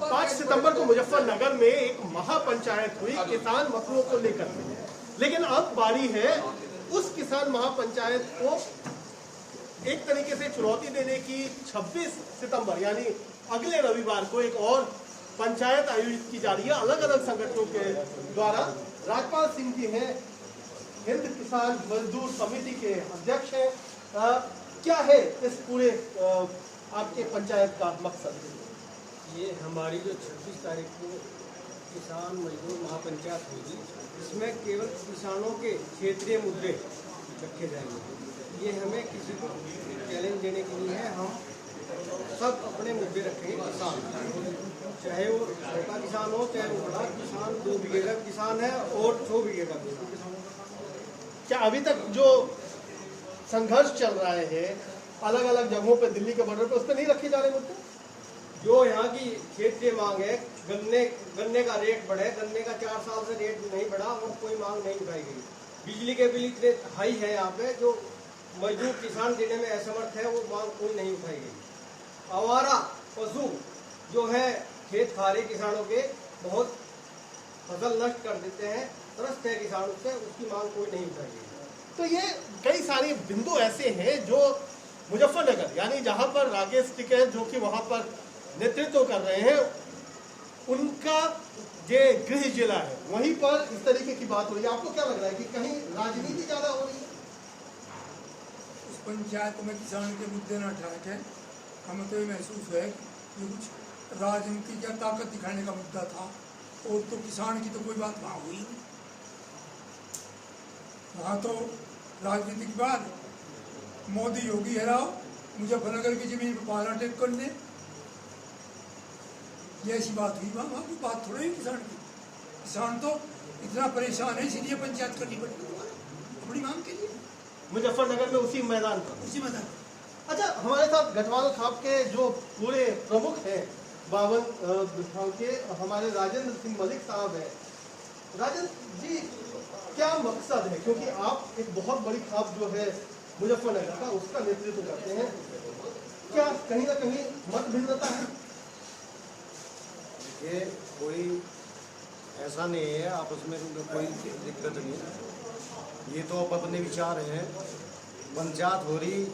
5 सितंबर को मुजफ्फरनगर में एक महापंचायत हुई किसान मसलों को लेकर, लेकिन अब बारी है उस किसान महापंचायत को एक तरीके से चुनौती देने की। 26 सितंबर यानी अगले रविवार को एक और पंचायत आयोजित की जा रही है अलग अलग संगठनों के द्वारा। राजपाल सिंह जी हैं, हिंद किसान मजदूर समिति के अध्यक्ष हैं। क्या है इस पूरे आपके पंचायत का मकसद? ये हमारी जो 26 तारीख को किसान मजदूर महापंचायत होगी, इसमें केवल किसानों के क्षेत्रीय मुद्दे रखे जाएंगे। ये हमें किसी को चैलेंज देने के लिए है। हम सब अपने मुद्दे रखेंगे। किसान, चाहे वो छोटा किसान हो, चाहे वो बड़ा किसान, 2 बीघे का किसान है और 100 बीघे का किसान। क्या अभी तक जो संघर्ष चल रहा है अलग अलग जगहों पे, दिल्ली के बॉर्डर पे, उस पर नहीं रखे जा रहे मुद्दे? जो यहाँ की क्षेत्रीय मांग है, गन्ने का रेट बढ़े, गन्ने का 4 साल से रेट नहीं बढ़ा और कोई मांग नहीं उठाई गई। बिजली के बिल इतने हाई है यहाँ पे, जो मजदूर किसान देने में असमर्थ है, वो मांग कोई नहीं उठाई गई। आवारा पशु जो है खेत खारे किसानों के, बहुत फसल नष्ट कर देते हैं, त्रस्त है किसान उससे, उसकी मांग कोई नहीं उठाई गई। तो ये कई सारे बिंदु ऐसे हैं जो मुजफ्फरनगर यानी जहां पर राकेश टिकैत जो कि वहां पर नेतृत्व कर रहे हैं, उनका ये गृह जिला है, वहीं पर इस तरीके की बात हो रही है। आपको क्या लग रहा है कि कहीं राजनीति ज्यादा हो रही है? उस पंचायत में किसान के मुद्दे न ठाक है। हमें तो ये महसूस है कि कुछ राजनीति या ताकत दिखाने का मुद्दा था, और तो किसान की तो कोई बात वहाँ हुई नहीं। वहाँ तो राजनीति की बात, मोदी योगी हराओ, मुजफ्फरनगर की जमीन पर पहरा टेक कर दे, ये ऐसी बात हुई। वहाँ की बात थोड़ी है किसान की। किसान तो इतना परेशान है, इसलिए पंचायत करनी पड़ी अपनी मांग के लिए मुजफ्फरनगर में उसी मैदान पर। उसी मैदान। अच्छा, हमारे साथ गढ़वाल खाप के जो पूरे प्रमुख हैं 52 विभाग के, हमारे राजेंद्र सिंह मलिक साहब हैं। राजेंद्र जी, क्या मकसद है? क्योंकि आप एक बहुत बड़ी खाप जो है मुजफ्फरनगर का, उसका नेतृत्व करते हैं, क्या कहीं ना कहीं मत भिन्नता है? ये कोई ऐसा नहीं है, आपस में कोई दिक्कत नहीं, ये तो अपने विचार हैं। पंचायत हो रही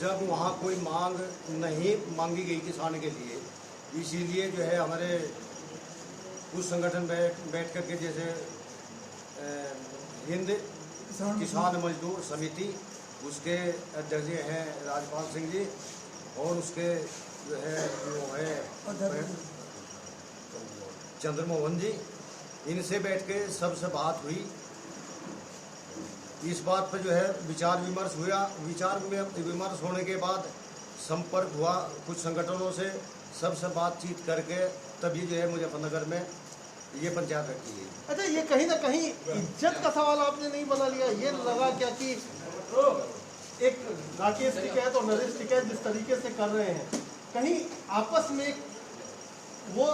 जब वहाँ कोई मांग नहीं मांगी गई किसान के लिए, इसीलिए जो है हमारे कुछ संगठन बैठ करके, जैसे हिंद किसान मजदूर समिति, उसके अध्यक्ष हैं राजपाल सिंह जी, और उसके जो है चंद्रमोहन जी, इनसे बैठ के सबसे बात हुई। इस बात पर जो है विचार विमर्श हुआ। विचार विमर्श होने के बाद संपर्क हुआ कुछ संगठनों से, सबसे बातचीत करके तभी जो है मुजफ्फरनगर में ये पंचायत रखी है। अच्छा, ये कहीं ना कहीं इज्जत का सवाल आपने नहीं बना लिया? ये लगा क्या कि एक राकेश टिकैत और नरेश टिकैत जिस तरीके से कर रहे हैं, कहीं आपस में वो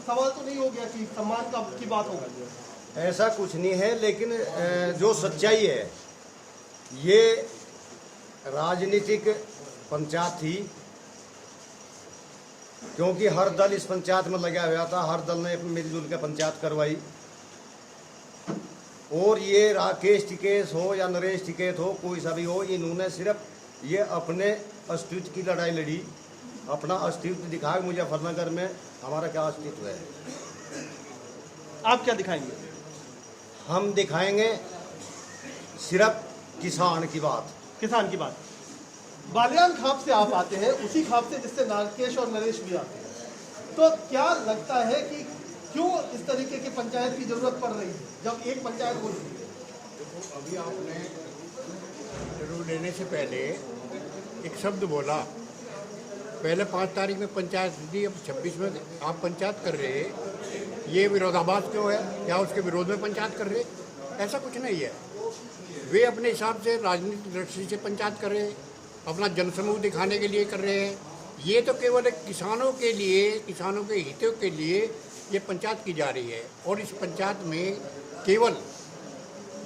सवाल तो नहीं हो गया कि सम्मान की बात होगी? ऐसा कुछ नहीं है, लेकिन जो सच्चाई है, ये राजनीतिक पंचायत थी, क्योंकि हर दल इस पंचायत में लगा हुआ था, हर दल ने मिलजुल के पंचायत करवाई। और ये राकेश टिकैत हो या नरेश टिकैत हो, कोई सा भी हो, इन्होंने सिर्फ ये अपने अस्तित्व की लड़ाई लड़ी, अपना अस्तित्व दिखाया। मुजफ्फरनगर में हमारा क्या अस्तित्व है? आप क्या दिखाएंगे? हम दिखाएंगे सिर्फ किसान की बात। किसान की बात। बालियान खाप से आप आते हैं, उसी खाप से जिससे राकेश और नरेश भी आते हैं, तो क्या लगता है कि क्यों इस तरीके की पंचायत की जरूरत पड़ रही है जब एक पंचायत हो रही है? देखो, अभी आपने इंटरव्यू लेने से पहले एक शब्द बोला, पहले 5 तारीख में पंचायत थी, अब 26 में आप पंचायत कर रहे हैं। ये विरोधाभास क्यों है? या उसके विरोध में पंचायत कर रहे? ऐसा कुछ नहीं है। वे अपने हिसाब से राजनीतिक दृष्टि से पंचायत कर रहे हैं, अपना जनसमूह दिखाने के लिए कर रहे हैं। ये तो केवल एक किसानों के लिए, किसानों के हितों के लिए ये पंचायत की जा रही है। और इस पंचायत में केवल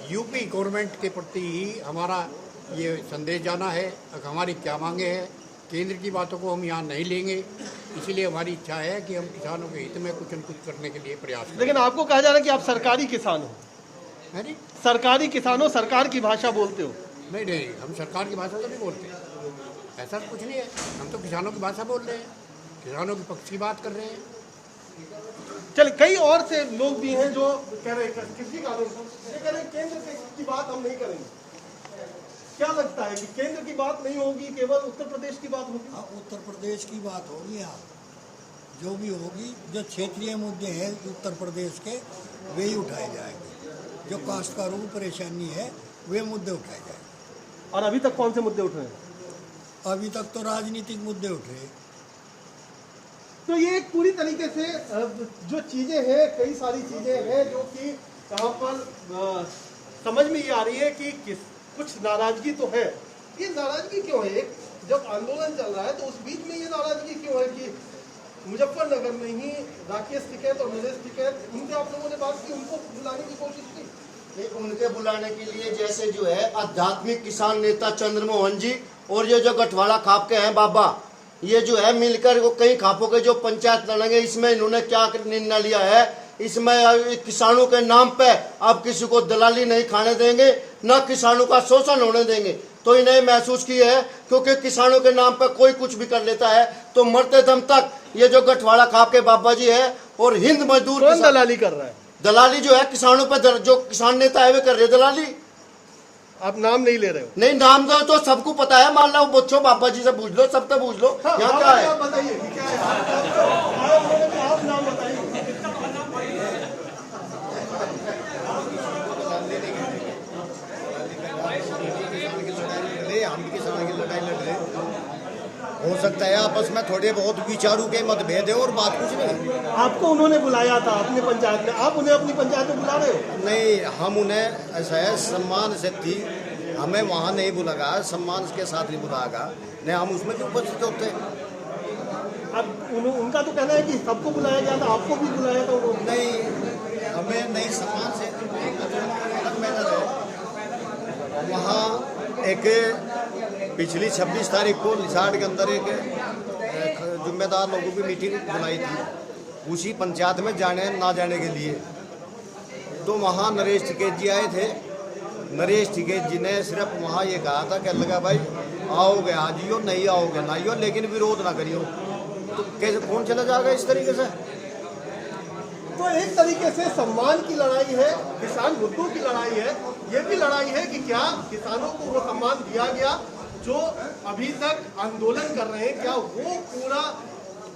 यूपी गवर्नमेंट के प्रति ही हमारा ये संदेश जाना है, हमारी क्या मांगे हैं, केंद्र की बातों को हम यहाँ नहीं लेंगे, इसीलिए हमारी इच्छा है कि हम किसानों के हित में कुछ न कुछ करने के लिए प्रयास करें। लेकिन आपको कहा जा रहा है कि आप सरकारी किसान हो, है नहीं? सरकारी किसान हो, सरकार की भाषा बोलते हो। नहीं नहीं, हम सरकार की भाषा तो नहीं बोलते, ऐसा कुछ नहीं है। हम तो किसानों की भाषा बोल रहे हैं, किसानों के पक्ष की बात कर रहे हैं। चल, कई और से लोग भी हैं जो कह रहे हैं कृषि कानून ये कह रहे हैं केंद्र की बात हम नहीं करेंगे। क्या लगता है कि केंद्र की बात नहीं होगी, केवल उत्तर प्रदेश की बात होगी? हाँ, उत्तर प्रदेश की बात होगी। यहाँ जो भी होगी, जो क्षेत्रीय मुद्दे हैं उत्तर प्रदेश के, वे ही उठाए जाएंगे। जो काश्तकारों को परेशानी है वे मुद्दे उठाए जाएंगे। और अभी तक कौन से मुद्दे उठ रहे हैं? अभी तक तो राजनीतिक मुद्दे उठ रहे हैं। तो ये एक पूरी तरीके से जो चीजें हैं, कई सारी चीजें हैं जो कि यहाँ पर समझ में ये आ रही है कि कुछ नाराजगी तो है। ये नाराजगी क्यों है? जब आंदोलन चल रहा है तो उस बीच में ये नाराजगी क्यों है कि मुजफ्फरनगर में ही राकेश टिकैत और नरेश टिकैत, उनसे आप लोगों ने बात की, उनको बुलाने की कोशिश की? उनके बुलाने के लिए जैसे जो है आध्यात्मिक किसान नेता चंद्रमोहन जी और ये जो गठवाड़ा खाप के हैं बाबा, ये जो है मिलकर वो कई खापों के जो पंचायत लड़ेंगे, इसमें इन्होंने क्या निर्णय लिया है, इसमें किसानों के नाम पे अब किसी को दलाली नहीं खाने देंगे, न किसानों का शोषण होने देंगे। तो इन्हें महसूस की है, क्योंकि किसानों के नाम पे कोई कुछ भी कर लेता है तो मरते दम तक ये जो गठवाड़ा खाप के बाबा जी है और हिंद मजदूर कौन दलाली कर रहा है? दलाली जो है किसानों पे, जो किसान नेता है वे कर रहे दलाली। आप नाम नहीं ले रहे हो? नहीं, नाम तो सबको पता है, मान लो बच्चों बाबा जी से पूछ लो, सबसे पूछ लो। हाँ, यहाँ क्या है? आप बताइए कि क्या है? आप नाम बताइए। हम भी किसान की लड़ाई लड़ रहे, हो सकता है आपस में थोड़े बहुत विचारों के मतभेद है और बात कुछ नहीं। आपको उन्होंने बुलाया था अपनी पंचायत में, आप उन्हें अपनी पंचायत में बुला रहे हो? नहीं, हम उन्हें ऐसा है सम्मान से थी, हमें वहाँ नहीं बुलाया, सम्मान के साथ नहीं बुलाया, नहीं हम उसमें भी उपस्थित होते। अब उनका तो कहना है कि सबको बुलाया गया था, आपको भी बुलाया था उन्होंने? नहीं, हमें नहीं, सम्मान से अलग मैटर है। वहाँ एक पिछली 26 तारीख को लिसाड़ के अंदर एक जिम्मेदार लोगों की मीटिंग बुलाई थी उसी पंचायत में जाने ना जाने के लिए। तो वहाँ नरेश टिकैत जी आए थे। नरेश टिकैत जी ने सिर्फ वहाँ ये कहा था कि लगा भाई आओगे आ जियो, नहीं आओगे ना आइयो, लेकिन विरोध ना करियो। तो कैसे कौन चला जाएगा इस तरीके से? तो एक तरीके से सम्मान की लड़ाई है, किसान मुद्दों की लड़ाई है। ये भी लड़ाई है कि क्या किसानों को वो सम्मान दिया गया जो अभी तक आंदोलन कर रहे हैं, क्या वो पूरा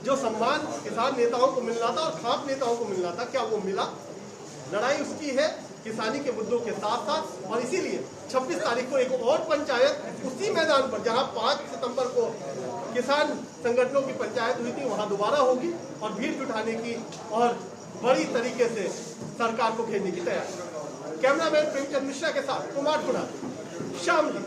जो सम्मान किसान नेताओं को मिलना था और खाप नेताओं को मिलना था, क्या वो मिला? लड़ाई उसकी है किसानी के मुद्दों के साथ साथ। और इसीलिए 26 तारीख को एक और पंचायत उसी मैदान पर जहां 5 सितंबर को किसान संगठनों की पंचायत हुई थी, वहां दोबारा होगी और भीड़ जुटाने की और बड़ी तरीके से सरकार को घेरने की तैयारी। कैमरामैन प्रेमचंद मिश्रा के साथ कुमार खुना, शामली।